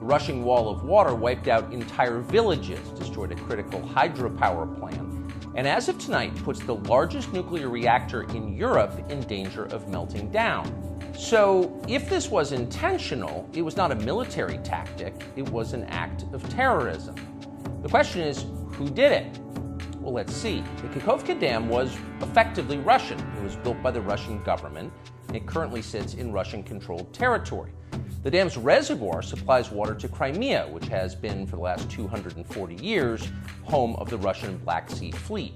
The rushing wall of water wiped out entire villages, destroyed a critical hydropower plant, and as of tonight puts the largest nuclear reactor in Europe in danger of melting down. So, if this was intentional, it was not a military tactic, it was an act of terrorism. The question is, who did it? Well, let's see. The Kakhovka Dam was effectively Russian. It was built by the Russian government, and it currently sits in Russian-controlled territory. The dam's reservoir supplies water to Crimea, which has been, for the last 240 years, home of the Russian Black Sea Fleet.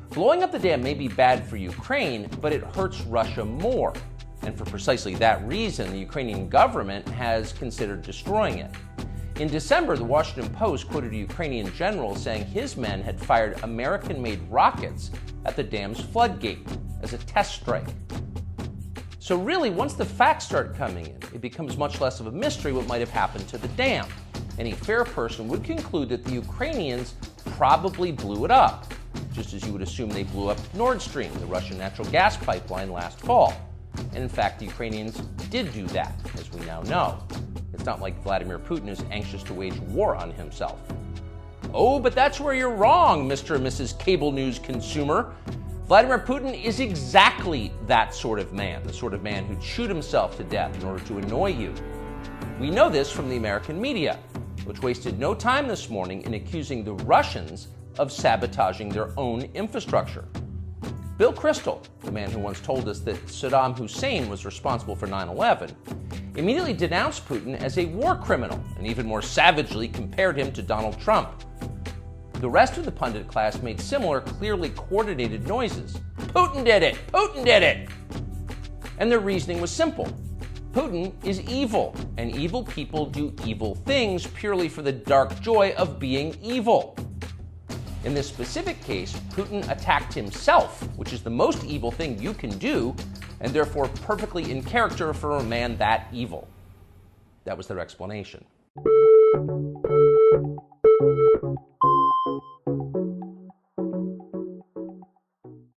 Blowing up the dam may be bad for Ukraine, but it hurts Russia more. And for precisely that reason, the Ukrainian government has considered destroying it. In December, the Washington Post quoted a Ukrainian general saying his men had fired American-made rockets at the dam's floodgate as a test strike. So really, once the facts start coming in, it becomes much less of a mystery what might have happened to the dam. Any fair person would conclude that the Ukrainians probably blew it up, just as you would assume they blew up Nord Stream, the Russian natural gas pipeline, last fall. And in fact, the Ukrainians did do that, as we now know. It's not like Vladimir Putin is anxious to wage war on himself. Oh, but that's where you're wrong, Mr. and Mrs. Cable News consumer. Vladimir Putin is exactly that sort of man, the sort of man who'd shoot himself to death in order to annoy you. We know this from the American media, which wasted no time this morning in accusing the Russians of sabotaging their own infrastructure. Bill Kristol, the man who once told us that Saddam Hussein was responsible for 9/11, immediately denounced Putin as a war criminal and even more savagely compared him to Donald Trump. The rest of the pundit class made similar, clearly coordinated noises. Putin did it! Putin did it! And their reasoning was simple. Putin is evil, and evil people do evil things purely for the dark joy of being evil. In this specific case, Putin attacked himself, which is the most evil thing you can do, and therefore perfectly in character for a man that evil. That was their explanation.